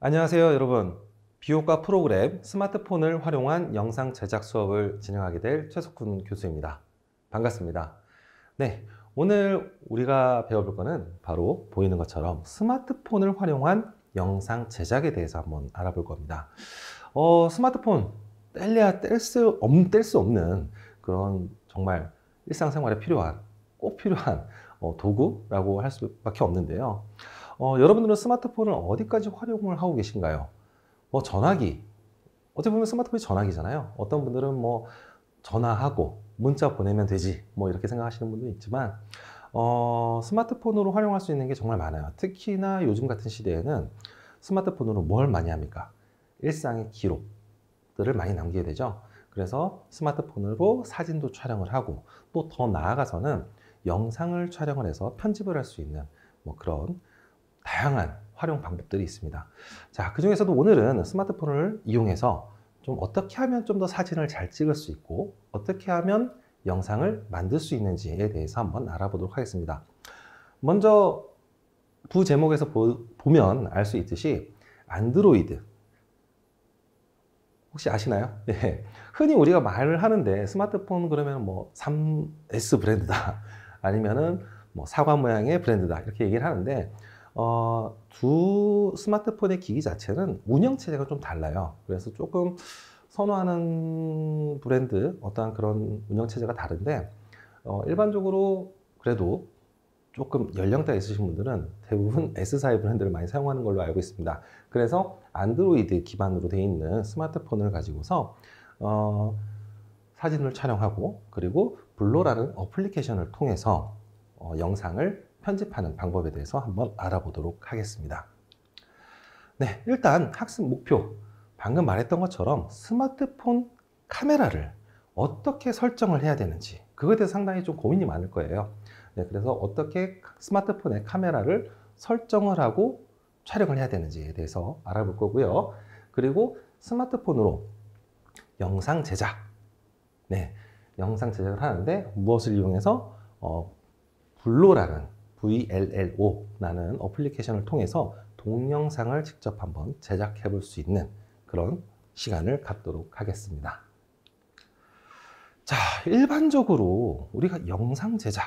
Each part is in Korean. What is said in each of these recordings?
안녕하세요, 여러분. 비효과 프로그램 스마트폰을 활용한 영상 제작 수업을 진행하게 될 최석훈 교수입니다. 반갑습니다. 네, 오늘 우리가 배워볼 거는 바로 보이는 것처럼 스마트폰을 활용한 영상 제작에 대해서 한번 알아볼 겁니다. 스마트폰 뗄래야 뗄 수 없는 그런 정말 일상생활에 필요한, 꼭 필요한 도구라고 할 수밖에 없는데요. 여러분들은 스마트폰을 어디까지 활용을 하고 계신가요? 전화기. 어떻게 보면 스마트폰이 전화기잖아요. 어떤 분들은 전화하고 문자 보내면 되지. 이렇게 생각하시는 분도 있지만, 스마트폰으로 활용할 수 있는 게 정말 많아요. 특히나 요즘 같은 시대에는 스마트폰으로 뭘 많이 합니까? 일상의 기록들을 많이 남기게 되죠. 그래서 스마트폰으로 사진도 촬영을 하고, 또 더 나아가서는 영상을 촬영을 해서 편집을 할 수 있는 그런 다양한 활용 방법들이 있습니다. 자, 그 중에서도 오늘은 스마트폰을 이용해서 좀 어떻게 하면 좀 더 사진을 잘 찍을 수 있고 어떻게 하면 영상을 만들 수 있는지에 대해서 한번 알아보도록 하겠습니다. 먼저 부제목에서 보면 알 수 있듯이 안드로이드 혹시 아시나요? 네. 흔히 우리가 말을 하는데 스마트폰 그러면 3S 브랜드다 아니면은 사과 모양의 브랜드다 이렇게 얘기를 하는데 두 스마트폰의 기기 자체는 운영체제가 좀 달라요. 그래서 조금 선호하는 브랜드, 어떠한 그런 운영체제가 다른데, 일반적으로 그래도 조금 연령대가 있으신 분들은 대부분 S사의 브랜드를 많이 사용하는 걸로 알고 있습니다. 그래서 안드로이드 기반으로 되어 있는 스마트폰을 가지고서, 사진을 촬영하고, 그리고 블로라는 어플리케이션을 통해서 영상을 편집하는 방법에 대해서 한번 알아보도록 하겠습니다. 네, 일단 학습 목표. 방금 말했던 것처럼 스마트폰 카메라를 어떻게 설정을 해야 되는지 그거에 대해서 상당히 좀 고민이 많을 거예요. 네, 그래서 어떻게 스마트폰의 카메라를 설정을 하고 촬영을 해야 되는지에 대해서 알아볼 거고요. 그리고 스마트폰으로 영상 제작. 네, 영상 제작을 하는데 무엇을 이용해서 블로라는 VLLO라는 어플리케이션을 통해서 동영상을 직접 한번 제작해 볼 수 있는 그런 시간을 갖도록 하겠습니다. 자, 일반적으로 우리가 영상 제작,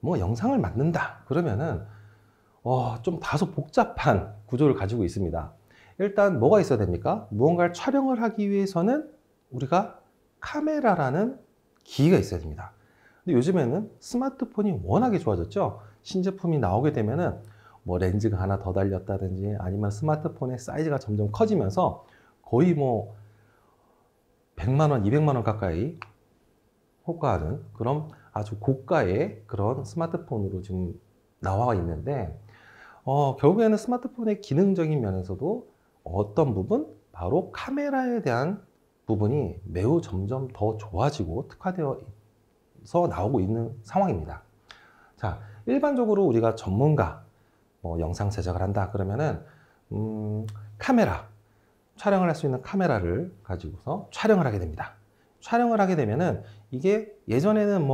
영상을 만든다 그러면은 좀 다소 복잡한 구조를 가지고 있습니다. 일단 뭐가 있어야 됩니까? 무언가를 촬영을 하기 위해서는 우리가 카메라라는 기기가 있어야 됩니다. 근데 요즘에는 스마트폰이 워낙에 좋아졌죠. 신제품이 나오게 되면은 렌즈가 하나 더 달렸다든지 아니면 스마트폰의 사이즈가 점점 커지면서 거의 100만 원, 200만 원 가까이 호가하는 그런 아주 고가의 그런 스마트폰으로 지금 나와 있는데 결국에는 스마트폰의 기능적인 면에서도 어떤 부분? 바로 카메라에 대한 부분이 매우 점점 더 좋아지고 특화되어 나오고 있는 상황입니다. 자, 일반적으로 우리가 전문가 영상 제작을 한다 그러면은 카메라 촬영을 할 수 있는 카메라를 가지고서 촬영을 하게 됩니다. 촬영을 하게 되면은 이게 예전에는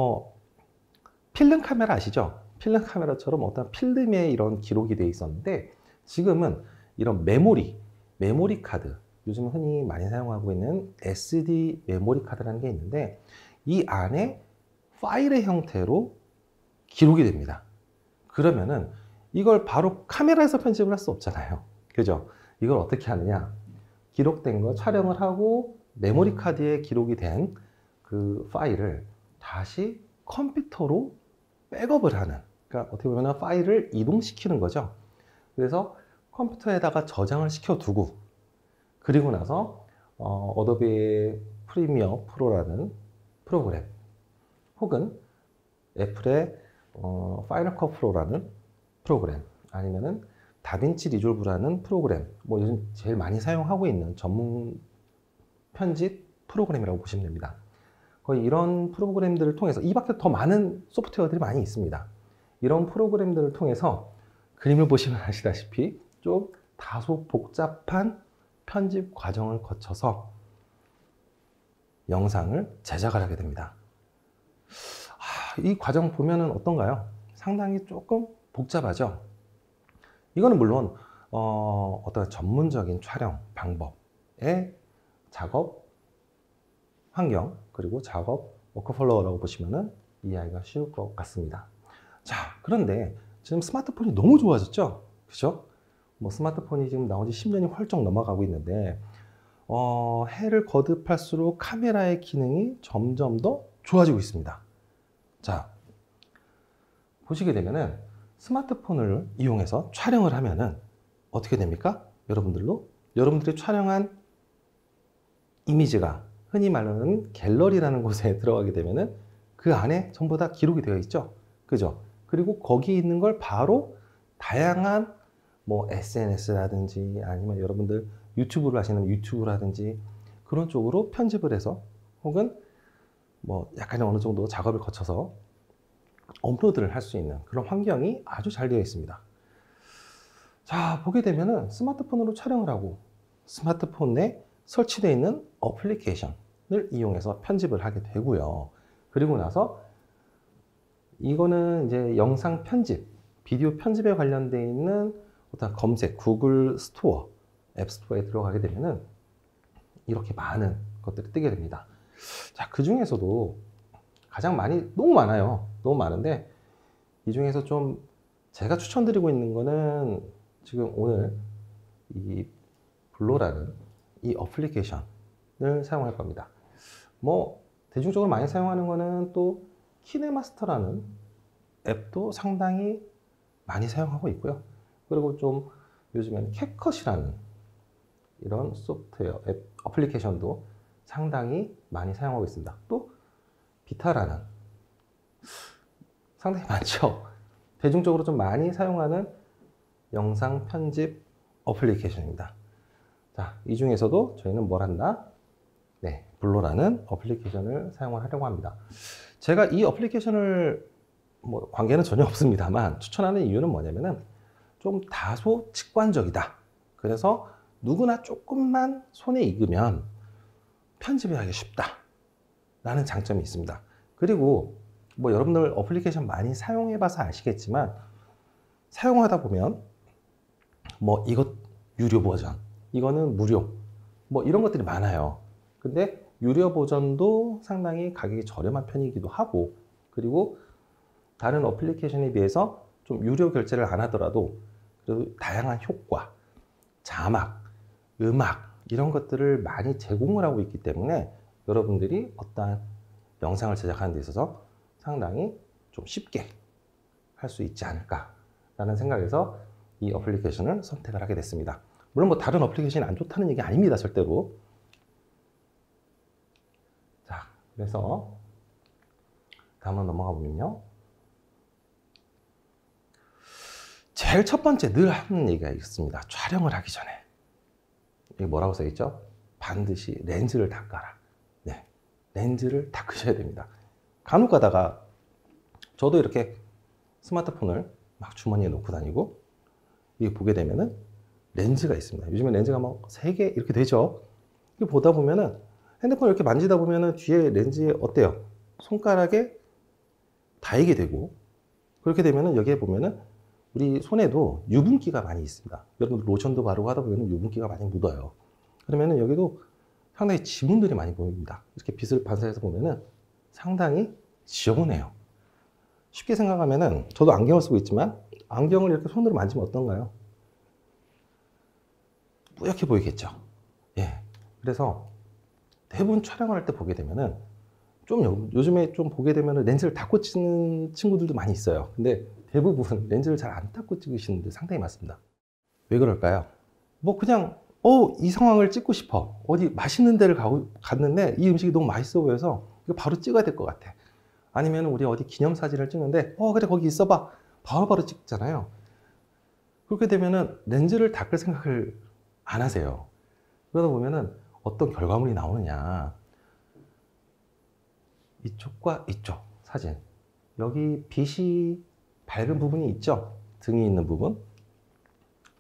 필름 카메라 아시죠? 필름 카메라처럼 어떤 필름에 이런 기록이 되어 있었는데 지금은 이런 메모리 카드, 요즘 흔히 많이 사용하고 있는 SD 메모리 카드라는 게 있는데 이 안에 파일의 형태로 기록이 됩니다. 그러면은 이걸 바로 카메라에서 편집을 할 수 없잖아요. 그죠? 이걸 어떻게 하느냐? 기록된 거 촬영을 하고 메모리 카드에 기록이 된 그 파일을 다시 컴퓨터로 백업을 하는, 그러니까 어떻게 보면 파일을 이동시키는 거죠. 그래서 컴퓨터에다가 저장을 시켜두고 그리고 나서 어도비 프리미어 프로라는 프로그램 혹은 애플의 파이널 컷 프로라는 프로그램 아니면은 다빈치 리졸브라는 프로그램, 요즘 제일 많이 사용하고 있는 전문 편집 프로그램이라고 보시면 됩니다. 거의 이런 프로그램들을 통해서 이 밖에 더 많은 소프트웨어들이 많이 있습니다. 이런 프로그램들을 통해서 그림을 보시면 아시다시피 좀 다소 복잡한 편집 과정을 거쳐서 영상을 제작을 하게 됩니다. 이 과정 보면은 어떤가요? 상당히 조금 복잡하죠. 이거는 물론 어떤 전문적인 촬영 방법의 작업 환경, 그리고 작업 워크플로우라고 보시면은 이해하기가 쉬울 것 같습니다. 자, 그런데 지금 스마트폰이 너무 좋아졌죠? 그죠? 뭐 스마트폰이 지금 나온 지 10년이 훌쩍 넘어가고 있는데, 해를 거듭할수록 카메라의 기능이 점점 더 좋아지고 있습니다. 자, 보시게 되면은 스마트폰을 이용해서 촬영을 하면은 어떻게 됩니까? 여러분들이 촬영한 이미지가 흔히 말하는 갤러리라는 곳에 들어가게 되면은 그 안에 전부 다 기록이 되어 있죠. 그죠? 그리고 거기 있는 걸 바로 다양한 뭐 SNS라든지 아니면 여러분들 유튜브를 하시는 유튜브라든지 그런 쪽으로 편집을 해서 혹은 뭐 약간 어느 정도 작업을 거쳐서 업로드를 할 수 있는 그런 환경이 아주 잘 되어 있습니다. 자, 보게 되면은 스마트폰으로 촬영을 하고 스마트폰에 설치되어 있는 어플리케이션을 이용해서 편집을 하게 되고요. 그리고 나서 이거는 이제 영상 편집, 비디오 편집에 관련되어 있는 어떤 검색, 구글 스토어, 앱 스토어에 들어가게 되면은 이렇게 많은 것들이 뜨게 됩니다. 자, 그 중에서도 가장 너무 많아요. 너무 많은데 이 중에서 좀 제가 추천드리고 있는 거는 지금 오늘 이 블로라는 이 어플리케이션을 사용할 겁니다. 뭐 대중적으로 많이 사용하는 거는 또 키네마스터라는 앱도 상당히 많이 사용하고 있고요. 그리고 좀 요즘에는 캡컷이라는 이런 소프트웨어 앱 어플리케이션도 상당히 많이 사용하고 있습니다. 또 비타라는 상당히 많죠. 대중적으로 좀 많이 사용하는 영상 편집 어플리케이션입니다. 자, 이 중에서도 저희는 뭘 한다? 네, 블로라는 어플리케이션을 사용을 하려고 합니다. 제가 이 어플리케이션을 뭐 관계는 전혀 없습니다만 추천하는 이유는 뭐냐면은 좀 다소 직관적이다. 그래서 누구나 조금만 손에 익으면 편집이 하기 쉽다 라는 장점이 있습니다. 그리고 뭐 여러분들 어플리케이션 많이 사용해 봐서 아시겠지만 사용하다 보면 뭐 이것 유료 버전, 이거는 무료, 뭐 이런 것들이 많아요. 근데 유료 버전도 상당히 가격이 저렴한 편이기도 하고, 그리고 다른 어플리케이션에 비해서 좀 유료 결제를 안 하더라도 그래도 다양한 효과, 자막, 음악 이런 것들을 많이 제공을 하고 있기 때문에 여러분들이 어떠한 영상을 제작하는 데 있어서 상당히 좀 쉽게 할 수 있지 않을까라는 생각에서 이 어플리케이션을 선택을 하게 됐습니다. 물론 뭐 다른 어플리케이션이 안 좋다는 얘기 아닙니다, 절대로. 자, 그래서 다음으로 넘어가 보면요. 제일 첫 번째 늘 하는 얘기가 있습니다. 촬영을 하기 전에. 여기 뭐라고 써 있죠? 반드시 렌즈를 닦아라. 네, 렌즈를 닦으셔야 됩니다. 간혹 가다가 저도 이렇게 스마트폰을 막 주머니에 놓고 다니고 이게 보게 되면은 렌즈가 있습니다. 요즘에 렌즈가 막 3개 이렇게 되죠. 이거 보다 보면은 핸드폰을 이렇게 만지다 보면은 뒤에 렌즈에 어때요? 손가락에 닿이게 되고, 그렇게 되면은 여기에 보면은 우리 손에도 유분기가 많이 있습니다. 여러분 로션도 바르고 하다 보면 유분기가 많이 묻어요. 그러면은 여기도 상당히 지문들이 많이 보입니다. 이렇게 빛을 반사해서 보면은 상당히 지저분해요. 쉽게 생각하면은 저도 안경을 쓰고 있지만 안경을 이렇게 손으로 만지면 어떤가요? 뿌옇게 보이겠죠. 예. 그래서 대부분 촬영을 할 때 보게 되면은 좀 요즘에 좀 보게 되면은 렌즈를 닫고 찍는 친구들도 많이 있어요. 근데 대부분 렌즈를 잘 안 닫고 찍으시는 분들 상당히 많습니다. 왜 그럴까요? 뭐 그냥 이 상황을 찍고 싶어. 어디 맛있는 데를 갔는데 이 음식이 너무 맛있어 보여서 이거 바로 찍어야 될 것 같아. 아니면 우리 어디 기념사진을 찍는데 그래 거기 있어봐. 바로바로 찍잖아요. 그렇게 되면은 렌즈를 닦을 생각을 안 하세요. 그러다 보면은 어떤 결과물이 나오느냐. 이쪽과 이쪽 사진. 여기 빛이 밝은 부분이 있죠? 등이 있는 부분.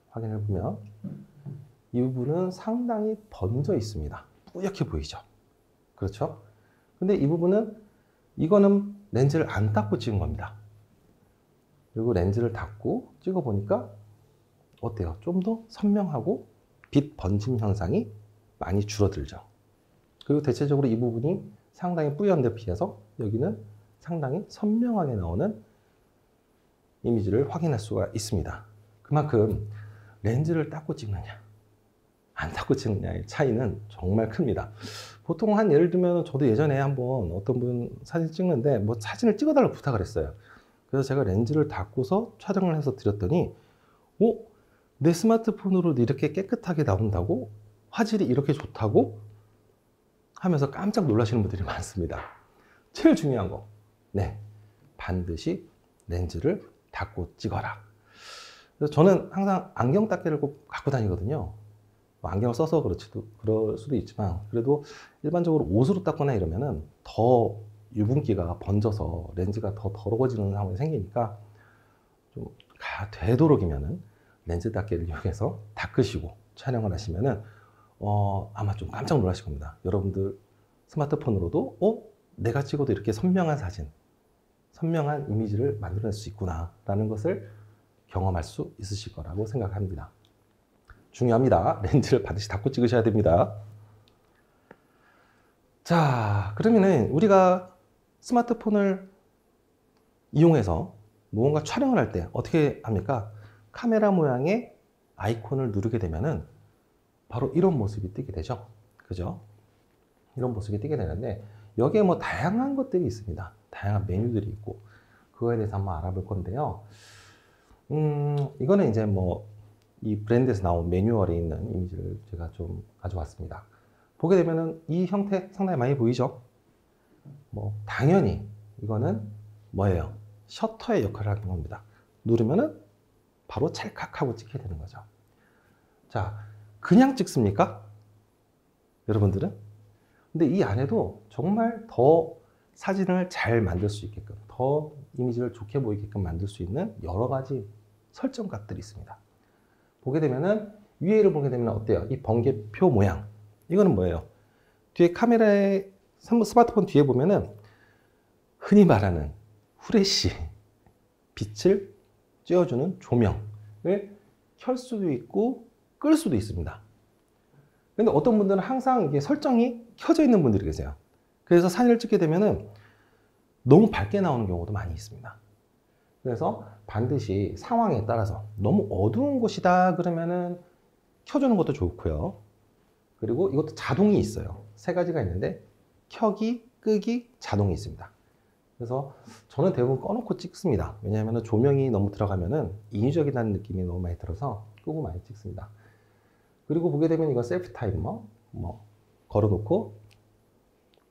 확인해 보면 이 부분은 상당히 번져 있습니다. 뿌옇게 보이죠? 그렇죠? 근데 이 부분은 이거는 렌즈를 안 닦고 찍은 겁니다. 그리고 렌즈를 닦고 찍어 보니까 어때요? 좀 더 선명하고 빛 번짐 현상이 많이 줄어들죠. 그리고 대체적으로 이 부분이 상당히 뿌연 데 비해서 여기는 상당히 선명하게 나오는 이미지를 확인할 수가 있습니다. 그만큼 렌즈를 닦고 찍느냐 안 닦고 찍느냐의 차이는 정말 큽니다. 보통 한 예를 들면 저도 예전에 한번 어떤 분 사진 찍는데 뭐 사진을 찍어달라고 부탁을 했어요. 그래서 제가 렌즈를 닦고서 촬영을 해서 드렸더니 내 스마트폰으로도 이렇게 깨끗하게 나온다고? 화질이 이렇게 좋다고? 하면서 깜짝 놀라시는 분들이 많습니다. 제일 중요한 거, 네, 반드시 렌즈를 닦고 찍어라. 그래서 저는 항상 안경 닦개를 꼭 갖고 다니거든요. 뭐 안경을 써서 그럴 수도 있지만 그래도 일반적으로 옷으로 닦거나 이러면은 더 유분기가 번져서 렌즈가 더 더러워지는 상황이 생기니까 좀 되도록이면은 렌즈 닦개를 이용해서 닦으시고 촬영을 하시면은 아마 좀 깜짝 놀라실 겁니다. 여러분들 스마트폰으로도 내가 찍어도 이렇게 선명한 사진, 선명한 이미지를 만들어낼 수 있구나 라는 것을 경험할 수 있으실 거라고 생각합니다. 중요합니다. 렌즈를 반드시 닦고 찍으셔야 됩니다. 자, 그러면은 우리가 스마트폰을 이용해서 무언가 촬영을 할 때 어떻게 합니까? 카메라 모양의 아이콘을 누르게 되면은 바로 이런 모습이 뜨게 되죠. 그죠? 이런 모습이 뜨게 되는데 여기에 뭐 다양한 것들이 있습니다. 다양한 메뉴들이 있고 그거에 대해서 한번 알아볼 건데요. 이거는 이제 뭐 이 브랜드에서 나온 매뉴얼에 있는 이미지를 제가 좀 가져왔습니다. 보게 되면은 이 형태 상당히 많이 보이죠? 뭐 당연히 이거는 뭐예요? 셔터의 역할을 하는 겁니다. 누르면은 바로 찰칵하고 찍게 되는 거죠. 자, 그냥 찍습니까? 여러분들은? 근데 이 안에도 정말 더 사진을 잘 만들 수 있게끔, 더 이미지를 좋게 보이게끔 만들 수 있는 여러 가지 설정값들이 있습니다. 보게 되면은 위에를 보게 되면 어때요? 이 번개표 모양. 이거는 뭐예요? 뒤에 카메라에 스마트폰 뒤에 보면은 흔히 말하는 후레쉬, 빛을 쬐어주는 조명을 켤 수도 있고 끌 수도 있습니다. 근데 어떤 분들은 항상 이게 설정이 켜져 있는 분들이 계세요. 그래서 사진을 찍게 되면은 너무 밝게 나오는 경우도 많이 있습니다. 그래서 반드시 상황에 따라서 너무 어두운 곳이다 그러면은 켜주는 것도 좋고요. 그리고 이것도 자동이 있어요. 세 가지가 있는데 켜기, 끄기, 자동이 있습니다. 그래서 저는 대부분 꺼놓고 찍습니다. 왜냐하면 조명이 너무 들어가면은 인위적이라는 느낌이 너무 많이 들어서 끄고 많이 찍습니다. 그리고 보게 되면 이거 셀프 타이머 뭐 걸어놓고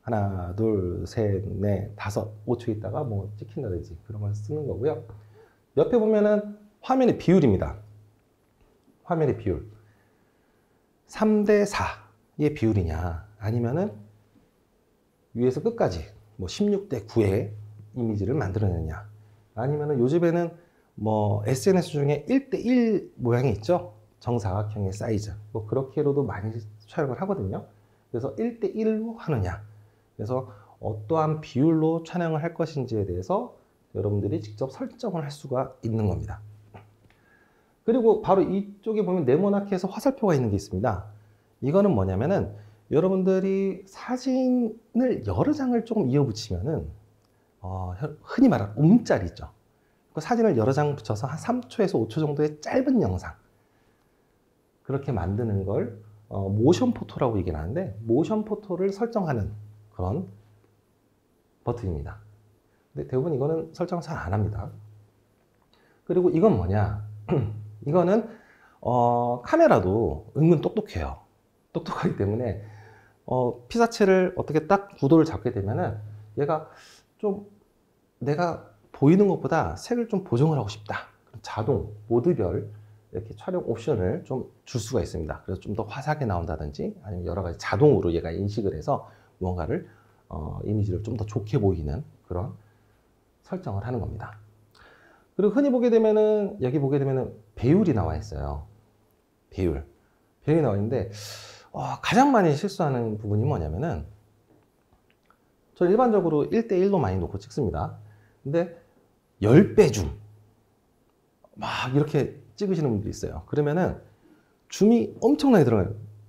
하나, 둘, 셋, 넷, 다섯, 5초 있다가 뭐 찍힌다든지 그런 걸 쓰는 거고요. 옆에 보면은 화면의 비율입니다. 화면의 비율. 3대 4의 비율이냐, 아니면은 위에서 끝까지 뭐 16대 9의 이미지를 만들어내느냐, 아니면은 요즘에는 뭐 SNS 중에 1대 1 모양이 있죠. 정사각형의 사이즈. 뭐 그렇게로도 많이 촬영을 하거든요. 그래서 1대 1로 하느냐, 그래서 어떠한 비율로 촬영을 할 것인지에 대해서 여러분들이 직접 설정을 할 수가 있는 겁니다. 그리고 바로 이쪽에 보면 네모나게에서 화살표가 있는 게 있습니다. 이거는 뭐냐면은 여러분들이 사진을 여러 장을 조금 이어붙이면은 흔히 말하는 움짤 있죠. 그 사진을 여러 장 붙여서 한 3초에서 5초 정도의 짧은 영상, 그렇게 만드는 걸 모션 포토라고 얘기를 하는데, 모션 포토를 설정하는 그런 버튼입니다. 근데 대부분 이거는 설정을 잘 안 합니다. 그리고 이건 뭐냐? 이거는 카메라도 은근 똑똑해요. 똑똑하기 때문에 피사체를 어떻게 딱 구도를 잡게 되면은 얘가 좀 내가 보이는 것보다 색을 좀 보정을 하고 싶다. 자동 모드별 이렇게 촬영 옵션을 좀 줄 수가 있습니다. 그래서 좀 더 화사하게 나온다든지 아니면 여러 가지 자동으로 얘가 인식을 해서 무언가를 이미지를 좀 더 좋게 보이는 그런 설정을 하는 겁니다. 그리고 흔히 보게 되면은 여기 보게 되면은 배율이 나와 있어요. 배율이 나와 있는데 가장 많이 실수하는 부분이 뭐냐면은, 저는 일반적으로 1대1로 많이 놓고 찍습니다. 근데 10배 줌 막 이렇게 찍으시는 분들이 있어요. 그러면은 줌이 엄청나게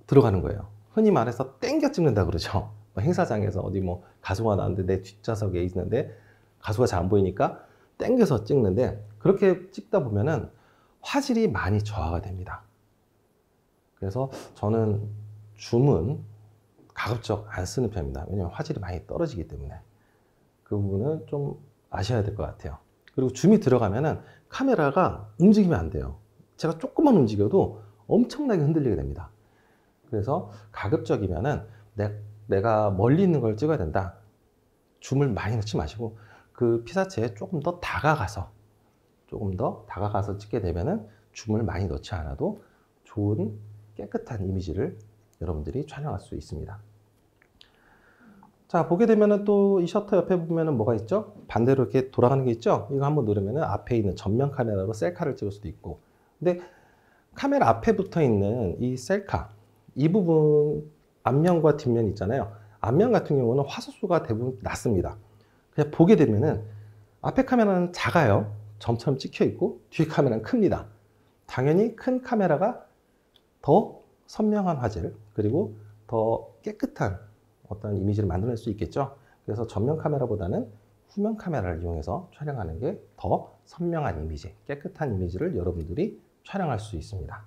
들어가는 거예요. 흔히 말해서 땡겨 찍는다 그러죠. 행사장에서 어디 뭐 가수가 나왔는데 내 뒷좌석에 있는데 가수가 잘 안 보이니까 땡겨서 찍는데, 그렇게 찍다 보면은 화질이 많이 저하가 됩니다. 그래서 저는 줌은 가급적 안 쓰는 편입니다. 왜냐면 화질이 많이 떨어지기 때문에. 그 부분은 좀 아셔야 될 것 같아요. 그리고 줌이 들어가면은 카메라가 움직이면 안 돼요. 제가 조금만 움직여도 엄청나게 흔들리게 됩니다. 그래서 가급적이면은 내가 멀리 있는 걸 찍어야 된다. 줌을 많이 넣지 마시고 그 피사체에 조금 더 다가가서 찍게 되면은 줌을 많이 넣지 않아도 좋은 깨끗한 이미지를 여러분들이 촬영할 수 있습니다. 자, 보게 되면은 또 이 셔터 옆에 보면은 뭐가 있죠? 반대로 이렇게 돌아가는 게 있죠? 이거 한번 누르면은 앞에 있는 전면 카메라로 셀카를 찍을 수도 있고. 근데 카메라 앞에 붙어 있는 이 셀카, 이 부분 앞면과 뒷면 있잖아요. 앞면 같은 경우는 화소수가 대부분 낮습니다. 그냥 보게 되면은 앞에 카메라는 작아요. 점처럼 찍혀 있고 뒤에 카메라는 큽니다. 당연히 큰 카메라가 더 선명한 화질, 그리고 더 깨끗한 어떤 이미지를 만들어낼 수 있겠죠. 그래서 전면 카메라보다는 후면 카메라를 이용해서 촬영하는 게 더 선명한 이미지, 깨끗한 이미지를 여러분들이 촬영할 수 있습니다.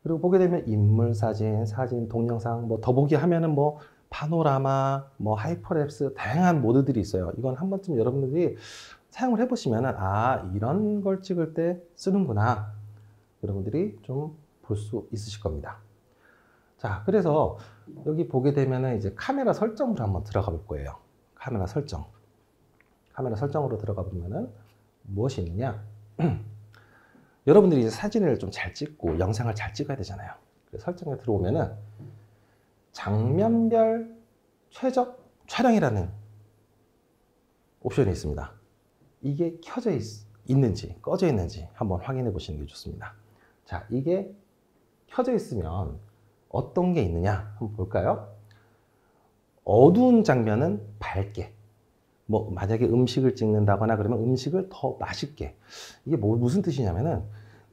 그리고 보게 되면 인물 사진, 동영상, 뭐 더보기 하면은 뭐 파노라마, 뭐 하이퍼랩스, 다양한 모드들이 있어요. 이건 한 번쯤 여러분들이 사용을 해보시면은 아, 이런 걸 찍을 때 쓰는구나. 여러분들이 좀 볼 수 있으실 겁니다. 자, 그래서 여기 보게 되면은 이제 카메라 설정으로 한번 들어가 볼 거예요. 카메라 설정으로 들어가 보면은 무엇이 있느냐? 여러분들이 이제 사진을 좀 잘 찍고 영상을 잘 찍어야 되잖아요. 그래서 설정에 들어오면은 장면별 최적 촬영이라는 옵션이 있습니다. 이게 켜져 있는지 꺼져 있는지 한번 확인해 보시는 게 좋습니다. 자, 이게 켜져 있으면 어떤 게 있느냐 한번 볼까요? 어두운 장면은 밝게, 뭐 만약에 음식을 찍는다거나 그러면 음식을 더 맛있게. 이게 무슨 뜻이냐면은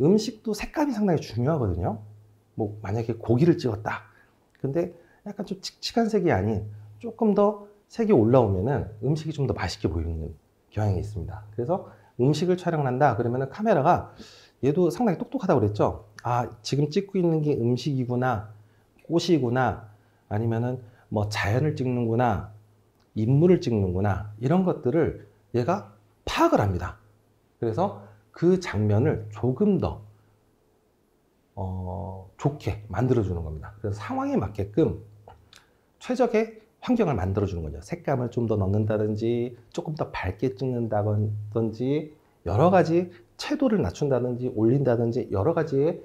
음식도 색감이 상당히 중요하거든요. 뭐 만약에 고기를 찍었다. 근데 약간 좀 칙칙한 색이 아닌 조금 더 색이 올라오면은 음식이 좀 더 맛있게 보이는 경향이 있습니다. 그래서 음식을 촬영한다 그러면은 카메라가, 얘도 상당히 똑똑하다고 그랬죠. 아, 지금 찍고 있는 게 음식이구나, 꽃이구나, 아니면은 뭐 자연을 찍는구나, 인물을 찍는구나, 이런 것들을 얘가 파악을 합니다. 그래서 그 장면을 조금 더 좋게 만들어주는 겁니다. 그래서 상황에 맞게끔 최적의 환경을 만들어주는 거죠. 색감을 좀 더 넣는다든지, 조금 더 밝게 찍는다든지, 여러 가지 채도를 낮춘다든지, 올린다든지, 여러 가지의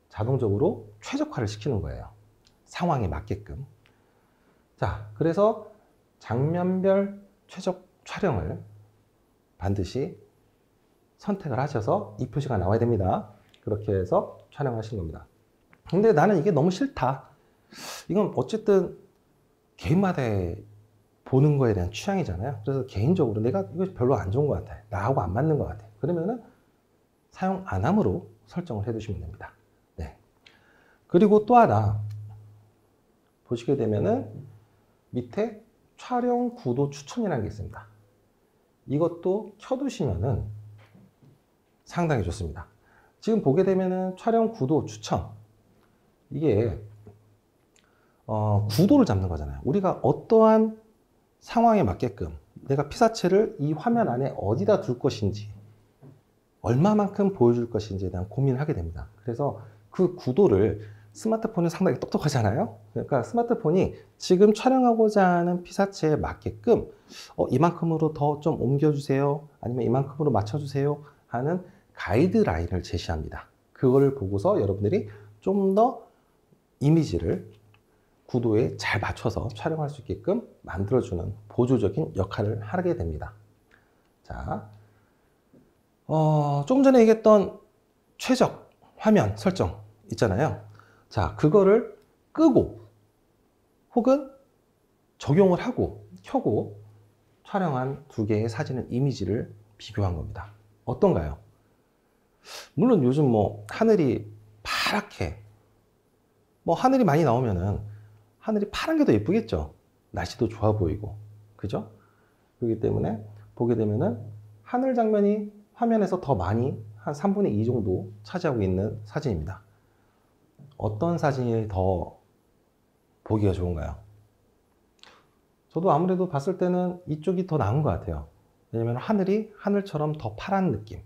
자동적으로 최적화를 시키는 거예요. 상황에 맞게끔. 자, 그래서 장면별 최적 촬영을 반드시 선택을 하셔서 이 표시가 나와야 됩니다. 그렇게 해서 촬영하시는 겁니다. 근데 나는 이게 너무 싫다. 이건 어쨌든 개인마다의 보는 거에 대한 취향이잖아요. 그래서 개인적으로 내가 이거 별로 안 좋은 것 같아, 나하고 안 맞는 것 같아, 그러면은 사용 안 함으로 설정을 해 두시면 됩니다. 네. 그리고 또 하나 보시게 되면은 밑에 촬영 구도 추천이라는 게 있습니다. 이것도 켜두시면은 상당히 좋습니다. 지금 보게 되면은 촬영 구도 추천, 이게 구도를 잡는 거잖아요. 우리가 어떠한 상황에 맞게끔 내가 피사체를 이 화면 안에 어디다 둘 것인지, 얼마만큼 보여줄 것인지에 대한 고민을 하게 됩니다. 그래서 그 구도를, 스마트폰이 상당히 똑똑하잖아요. 그러니까 스마트폰이 지금 촬영하고자 하는 피사체에 맞게끔 이만큼으로 더 좀 옮겨주세요, 아니면 이만큼으로 맞춰주세요 하는 가이드라인을 제시합니다. 그걸 보고서 여러분들이 좀 더 이미지를 구도에 잘 맞춰서 촬영할 수 있게끔 만들어주는 보조적인 역할을 하게 됩니다. 자, 조금 전에 얘기했던 최적 화면 설정 있잖아요. 자, 그거를 끄고 혹은 적용을 하고 켜고 촬영한 두 개의 사진의 이미지를 비교한 겁니다. 어떤가요? 물론 요즘 뭐 하늘이 파랗게, 뭐 하늘이 많이 나오면은 하늘이 파란 게 더 예쁘겠죠. 날씨도 좋아 보이고, 그죠? 그렇기 때문에 보게 되면은 하늘 장면이 화면에서 더 많이 한 3분의 2 정도 차지하고 있는 사진입니다. 어떤 사진이 더 보기가 좋은가요? 저도 아무래도 봤을 때는 이쪽이 더 나은 것 같아요. 왜냐면 하늘이 하늘처럼 더 파란 느낌.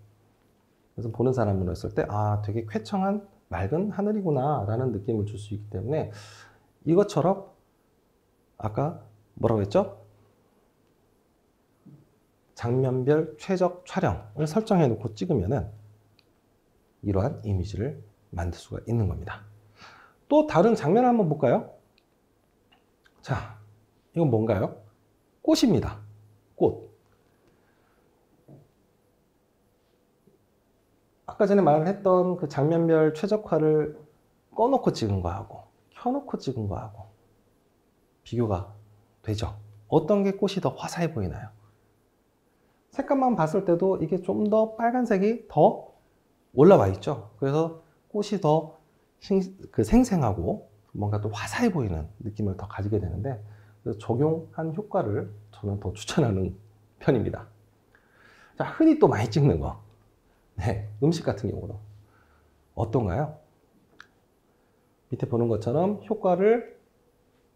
그래서 보는 사람으로 했을 때, 아, 되게 쾌청한 맑은 하늘이구나 라는 느낌을 줄 수 있기 때문에 이것처럼 아까 뭐라고 했죠? 장면별 최적 촬영을 설정해 놓고 찍으면은 이러한 이미지를 만들 수가 있는 겁니다. 또 다른 장면을 한번 볼까요? 자, 이건 뭔가요? 꽃입니다. 꽃. 아까 전에 말했던 그 장면별 최적화를 꺼놓고 찍은 거하고 켜놓고 찍은 거하고 비교가 되죠. 어떤 게 꽃이 더 화사해 보이나요? 색감만 봤을 때도 이게 좀 더 빨간색이 더 올라와 있죠. 그래서 꽃이 더 생생하고 뭔가 또 화사해 보이는 느낌을 더 가지게 되는데, 그래서 적용한 효과를 저는 더 추천하는 편입니다. 자, 흔히 또 많이 찍는 거. 네, 음식 같은 경우도 어떤가요? 밑에 보는 것처럼 효과를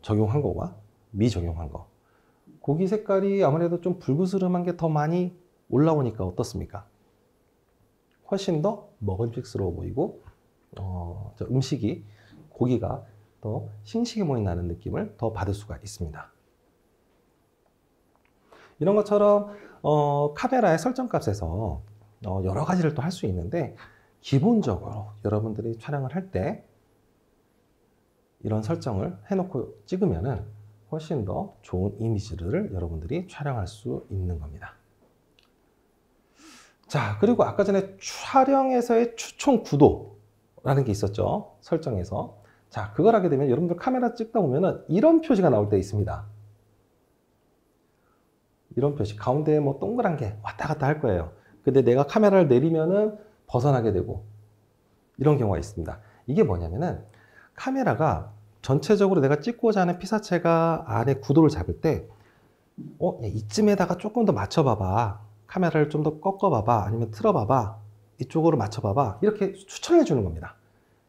적용한 거와 미적용한 거. 고기 색깔이 아무래도 좀 불그스름한 게 더 많이 올라오니까 어떻습니까? 훨씬 더 먹음직스러워 보이고 저 음식이, 고기가 더 싱싱해 보인다는 느낌을 더 받을 수가 있습니다. 이런 것처럼 카메라의 설정값에서 여러 가지를 또 할 수 있는데, 기본적으로 여러분들이 촬영을 할 때 이런 설정을 해놓고 찍으면은 훨씬 더 좋은 이미지를 여러분들이 촬영할 수 있는 겁니다. 자, 그리고 아까 전에 촬영에서의 추천 구도라는 게 있었죠. 설정에서. 자, 그걸 하게 되면 여러분들 카메라 찍다 보면은 이런 표시가 나올 때 있습니다. 이런 표시, 가운데에 뭐 동그란 게 왔다 갔다 할 거예요. 근데 내가 카메라를 내리면은 벗어나게 되고 이런 경우가 있습니다. 이게 뭐냐면은 카메라가 전체적으로 내가 찍고자 하는 피사체가 안에 구도를 잡을 때 이쯤에다가 조금 더 맞춰봐봐, 카메라를 좀 더 꺾어봐봐, 아니면 틀어봐봐, 이쪽으로 맞춰봐봐, 이렇게 추천해 주는 겁니다.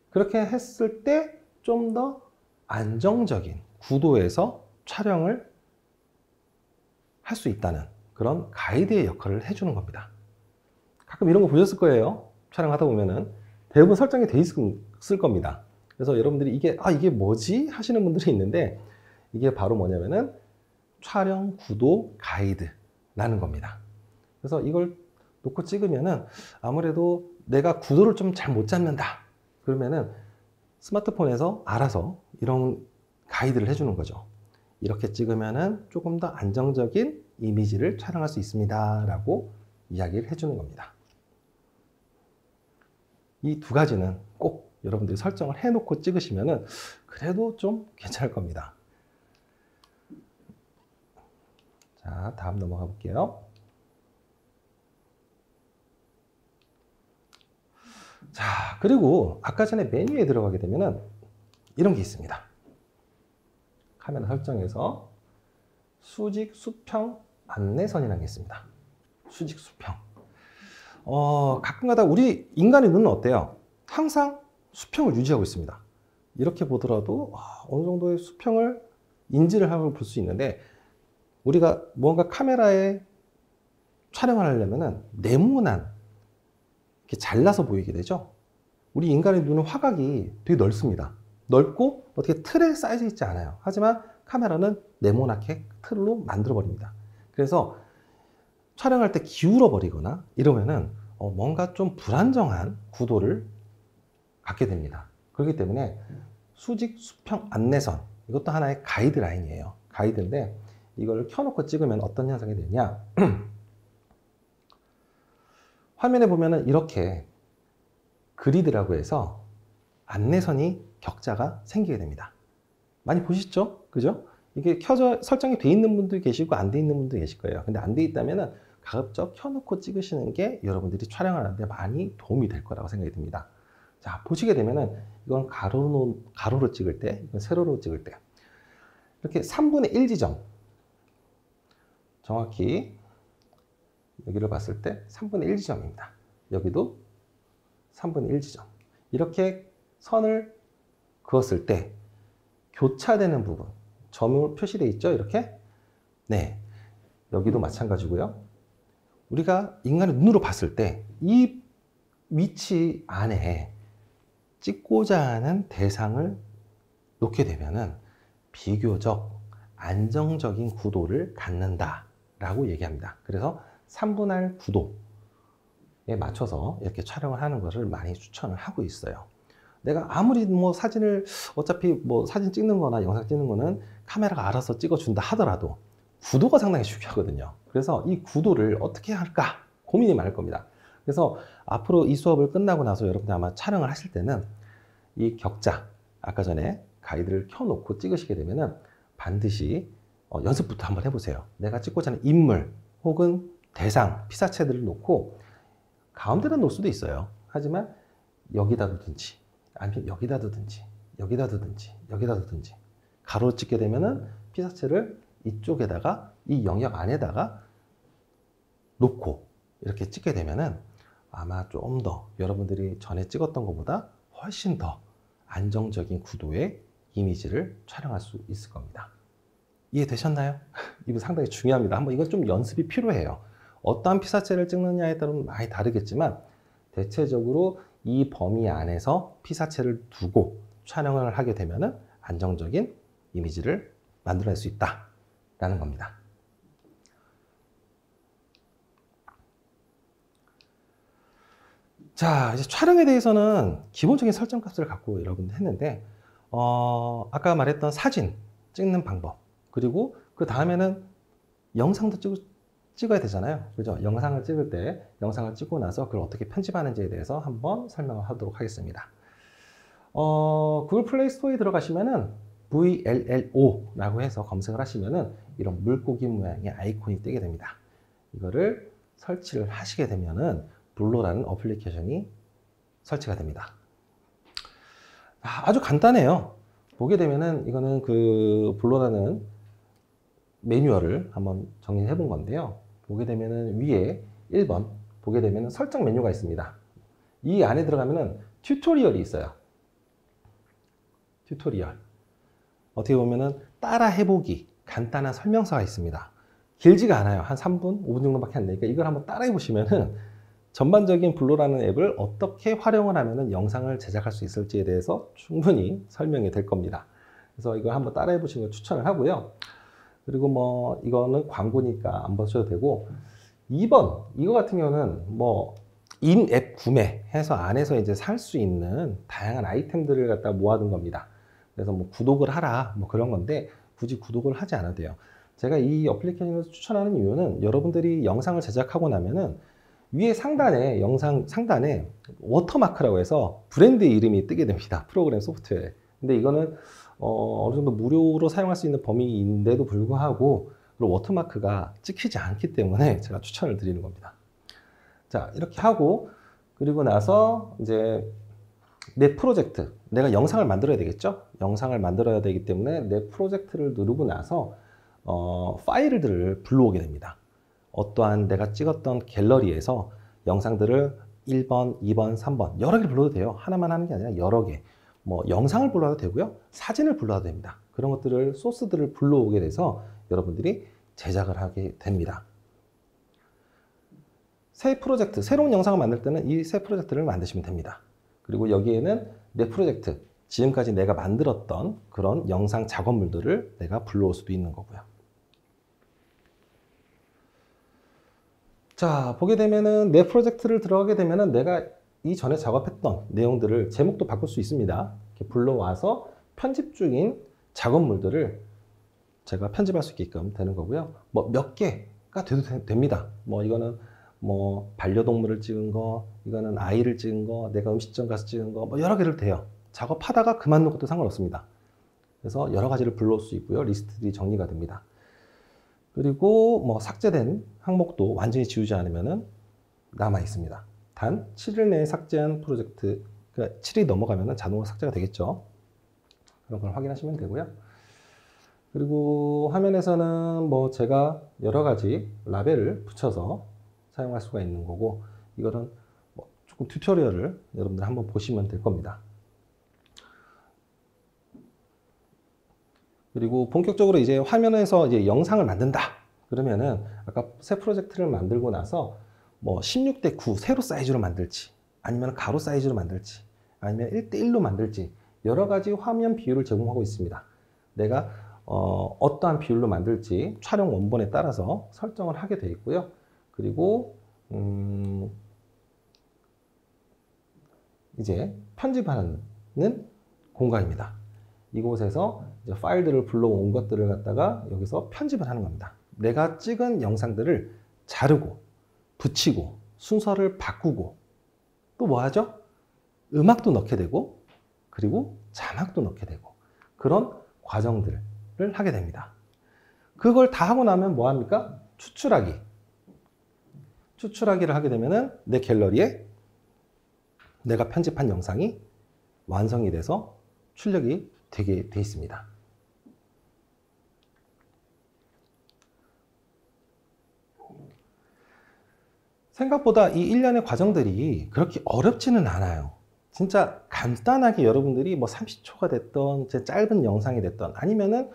그렇게 했을 때 좀 더 안정적인 구도에서 촬영을 할 수 있다는 그런 가이드의 역할을 해주는 겁니다. 가끔 이런 거 보셨을 거예요. 촬영하다 보면은 대부분 설정이 돼 있을 겁니다. 그래서 여러분들이 이게 뭐지? 하시는 분들이 있는데, 이게 바로 뭐냐면은 촬영 구도 가이드라는 겁니다. 그래서 이걸 놓고 찍으면은 아무래도 내가 구도를 좀 잘 못 잡는다, 그러면은 스마트폰에서 알아서 이런 가이드를 해주는 거죠. 이렇게 찍으면은 조금 더 안정적인 이미지를 촬영할 수 있습니다 라고 이야기를 해주는 겁니다. 이 두 가지는 꼭 여러분들이 설정을 해놓고 찍으시면은 그래도 좀 괜찮을 겁니다. 자, 다음 넘어가 볼게요. 자, 그리고 아까 전에 메뉴에 들어가게 되면은 이런 게 있습니다. 카메라 설정에서 수직 수평 안내선이라는 게 있습니다. 수직 수평. 가끔가다 우리 인간의 눈은 어때요? 항상 수평을 유지하고 있습니다. 이렇게 보더라도 어느 정도의 수평을 인지를 하고 볼 수 있는데, 우리가 무언가 카메라에 촬영을 하려면은 네모난, 이렇게 잘라서 보이게 되죠. 우리 인간의 눈은 화각이 되게 넓습니다. 넓고 어떻게 틀에 쌓여져 있지 않아요. 하지만 카메라는 네모나게 틀로 만들어 버립니다. 그래서 촬영할 때 기울어 버리거나 이러면은 뭔가 좀 불안정한 구도를 갖게 됩니다. 그렇기 때문에 수직 수평 안내선, 이것도 하나의 가이드라인이에요. 가이드인데 이걸 켜놓고 찍으면 어떤 현상이 되냐, 화면에 보면은 이렇게 그리드라고 해서 안내선이 격자가 생기게 됩니다. 많이 보시죠? 그죠? 이게 설정이 돼 있는 분도 계시고 안 돼 있는 분도 계실 거예요. 근데 안 돼 있다면은 가급적 켜놓고 찍으시는 게 여러분들이 촬영하는데 많이 도움이 될 거라고 생각이 듭니다. 자, 보시게 되면은 이건 가로로 찍을 때, 이건 세로로 찍을 때 이렇게 3분의 1 지점, 정확히 여기를 봤을 때 3분의 1 지점입니다. 여기도 3분의 1 지점. 이렇게 선을 그었을 때 교차되는 부분, 점으로 표시되어 있죠? 이렇게. 네, 여기도 마찬가지고요. 우리가 인간의 눈으로 봤을 때 이 위치 안에 찍고자 하는 대상을 놓게 되면은 비교적 안정적인 구도를 갖는다라고 얘기합니다. 그래서 3분할 구도에 맞춰서 이렇게 촬영을 하는 것을 많이 추천을 하고 있어요. 내가 아무리 뭐 사진을 어차피 뭐 사진 찍는 거나 영상 찍는 거는 카메라가 알아서 찍어준다 하더라도 구도가 상당히 중요하거든요. 그래서 이 구도를 어떻게 할까 고민이 많을 겁니다. 그래서 앞으로 이 수업을 끝나고 나서 여러분들 아마 촬영을 하실 때는 이 격자, 아까 전에 가이드를 켜놓고 찍으시게 되면은 반드시 연습부터 한번 해보세요. 내가 찍고자 하는 인물 혹은 대상, 피사체들을 놓고 가운데다 놓을 수도 있어요. 하지만 여기다 두든지 아니면 여기다 두든지 여기다 두든지 여기다 두든지 가로로 찍게 되면은 피사체를 이쪽에다가 이 영역 안에다가 놓고 이렇게 찍게 되면은 아마 좀 더 여러분들이 전에 찍었던 것보다 훨씬 더 안정적인 구도의 이미지를 촬영할 수 있을 겁니다. 이해되셨나요? 이거 상당히 중요합니다. 한번 이건 좀 연습이 필요해요. 어떠한 피사체를 찍느냐에 따른 많이 다르겠지만 대체적으로 이 범위 안에서 피사체를 두고 촬영을 하게 되면은 안정적인 이미지를 만들어낼 수 있다라는 겁니다. 자, 이제 촬영에 대해서는 기본적인 설정 값을 갖고 여러분들 했는데 아까 말했던 사진 찍는 방법, 그리고 그 다음에는 영상도 찍어야 되잖아요. 그죠? 영상을 찍을 때 영상을 찍고 나서 그걸 어떻게 편집하는지에 대해서 한번 설명을 하도록 하겠습니다. 구글 플레이 스토어에 들어가시면은 VLLO라고 해서 검색을 하시면은 이런 물고기 모양의 아이콘이 뜨게 됩니다. 이거를 설치를 하시게 되면은 블로라는 어플리케이션이 설치가 됩니다. 아주 간단해요. 보게 되면은 이거는 그 블로라는 매뉴얼을 한번 정리해 본 건데요. 보게 되면은 위에 1번 보게 되면은 설정 메뉴가 있습니다. 이 안에 들어가면은 튜토리얼이 있어요. 튜토리얼. 어떻게 보면은 따라 해보기 간단한 설명서가 있습니다. 길지가 않아요. 한 3분, 5분 정도밖에 안 되니까 이걸 한번 따라 해보시면은 전반적인 블로라는 앱을 어떻게 활용을 하면은 영상을 제작할 수 있을지에 대해서 충분히 설명이 될 겁니다. 그래서 이거 한번 따라해 보시는 걸 추천을 하고요. 그리고 뭐 이거는 광고니까 안 보셔도 되고 2번 이거 같은 경우는 뭐 인앱 구매해서 안에서 이제 살 수 있는 다양한 아이템들을 갖다 모아둔 겁니다. 그래서 뭐 구독을 하라 뭐 그런 건데 굳이 구독을 하지 않아도 돼요. 제가 이 어플리케이션을 추천하는 이유는 여러분들이 영상을 제작하고 나면은 위에 상단에 영상 상단에 워터마크라고 해서 브랜드 이름이 뜨게 됩니다. 프로그램 소프트웨어에. 근데 이거는 어느 정도 무료로 사용할 수 있는 범위인데도 불구하고 워터마크가 찍히지 않기 때문에 제가 추천을 드리는 겁니다. 자, 이렇게 하고 그리고 나서 이제 내 프로젝트, 내가 영상을 만들어야 되겠죠? 영상을 만들어야 되기 때문에 내 프로젝트를 누르고 나서 파일들을 불러오게 됩니다. 어떠한 내가 찍었던 갤러리에서 영상들을 1번, 2번, 3번 여러 개를 불러도 돼요. 하나만 하는 게 아니라 여러 개. 뭐 영상을 불러도 되고요. 사진을 불러도 됩니다. 그런 것들을 소스들을 불러오게 돼서 여러분들이 제작을 하게 됩니다. 새 프로젝트, 새로운 영상을 만들 때는 이 새 프로젝트를 만드시면 됩니다. 그리고 여기에는 내 프로젝트, 지금까지 내가 만들었던 그런 영상 작업물들을 내가 불러올 수도 있는 거고요. 자, 보게 되면은 내 프로젝트를 들어가게 되면은 내가 이전에 작업했던 내용들을 제목도 바꿀 수 있습니다. 이렇게 불러와서 편집 중인 작업물들을 제가 편집할 수 있게끔 되는 거고요. 뭐 몇 개가 돼도 됩니다. 뭐 이거는 뭐 반려동물을 찍은 거, 이거는 아이를 찍은 거, 내가 음식점 가서 찍은 거, 뭐 여러 개를 돼요. 작업하다가 그만둔 것도 상관없습니다. 그래서 여러 가지를 불러올 수 있고요. 리스트들이 정리가 됩니다. 그리고 뭐 삭제된 항목도 완전히 지우지 않으면 남아 있습니다. 단 7일 내에 삭제한 프로젝트, 그러니까 7일 넘어가면 자동으로 삭제가 되겠죠. 그런 걸 확인하시면 되고요. 그리고 화면에서는 뭐 제가 여러 가지 라벨을 붙여서 사용할 수가 있는 거고, 이거는 뭐 조금 튜토리얼을 여러분들 한번 보시면 될 겁니다. 그리고 본격적으로 이제 화면에서 이제 영상을 만든다 그러면은 아까 새 프로젝트를 만들고 나서 뭐 16대 9 세로 사이즈로 만들지, 아니면 가로 사이즈로 만들지, 아니면 1대1로 만들지, 여러 가지 화면 비율을 제공하고 있습니다. 내가 어떠한 비율로 만들지 촬영 원본에 따라서 설정을 하게 되어 있고요. 그리고 이제 편집하는 공간입니다. 이곳에서 이제 파일들을 불러온 것들을 갖다가 여기서 편집을 하는 겁니다. 내가 찍은 영상들을 자르고 붙이고 순서를 바꾸고 또 뭐 하죠? 음악도 넣게 되고 그리고 자막도 넣게 되고 그런 과정들을 하게 됩니다. 그걸 다 하고 나면 뭐 합니까? 추출하기. 추출하기를 하게 되면은 내 갤러리에 내가 편집한 영상이 완성이 돼서 출력이 되게 돼 있습니다. 생각보다 이 일련의 과정들이 그렇게 어렵지는 않아요. 진짜 간단하게 여러분들이 뭐 30초가 됐던 제 짧은 영상이 됐던 아니면은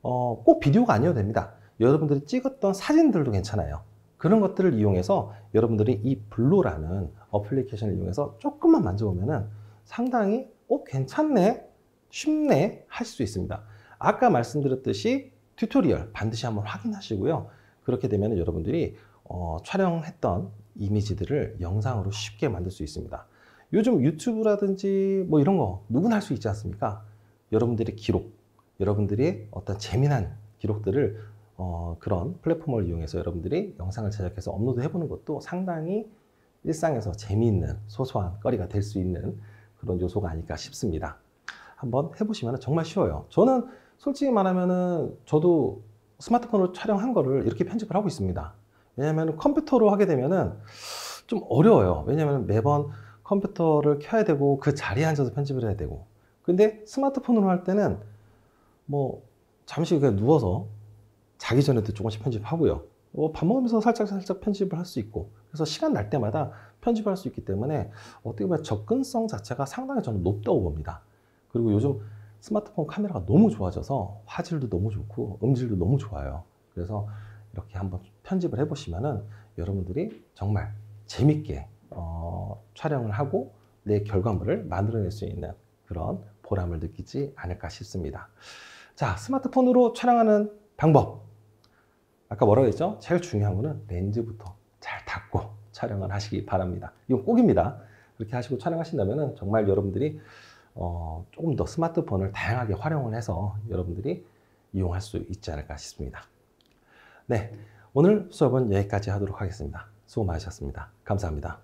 꼭 비디오가 아니어도 됩니다. 여러분들이 찍었던 사진들도 괜찮아요. 그런 것들을 이용해서 여러분들이 이 블로라는 어플리케이션을 이용해서 조금만 만져보면은 상당히 괜찮네, 쉽네 할 수 있습니다. 아까 말씀드렸듯이 튜토리얼 반드시 한번 확인하시고요. 그렇게 되면 여러분들이 촬영했던 이미지들을 영상으로 쉽게 만들 수 있습니다. 요즘 유튜브라든지 뭐 이런 거 누구나 할 수 있지 않습니까? 여러분들의 기록, 여러분들이 어떤 재미난 기록들을 그런 플랫폼을 이용해서 여러분들이 영상을 제작해서 업로드 해보는 것도 상당히 일상에서 재미있는 소소한 거리가 될 수 있는 그런 요소가 아닐까 싶습니다. 한번 해보시면 정말 쉬워요. 저는 솔직히 말하면은 저도 스마트폰으로 촬영한 거를 이렇게 편집을 하고 있습니다. 왜냐하면 컴퓨터로 하게 되면은 좀 어려워요. 왜냐하면 매번 컴퓨터를 켜야 되고 그 자리에 앉아서 편집을 해야 되고, 근데 스마트폰으로 할 때는 뭐 잠시 그냥 누워서 자기 전에도 조금씩 편집하고요. 밥 먹으면서 살짝 편집을 할 수 있고, 그래서 시간 날 때마다 편집할 수 있기 때문에 어떻게 보면 접근성 자체가 상당히 저는 높다고 봅니다. 그리고 요즘 스마트폰 카메라가 너무 좋아져서 화질도 너무 좋고 음질도 너무 좋아요. 그래서 이렇게 한번 편집을 해보시면은 여러분들이 정말 재밌게 촬영을 하고 내 결과물을 만들어낼 수 있는 그런 보람을 느끼지 않을까 싶습니다. 자, 스마트폰으로 촬영하는 방법. 아까 뭐라고 했죠? 제일 중요한 거는 렌즈부터 잘 닫고 촬영을 하시기 바랍니다. 이건 꼭입니다. 그렇게 하시고 촬영하신다면 정말 여러분들이 조금 더 스마트폰을 다양하게 활용을 해서 여러분들이 이용할 수 있지 않을까 싶습니다. 네, 오늘 수업은 여기까지 하도록 하겠습니다. 수고 많으셨습니다. 감사합니다.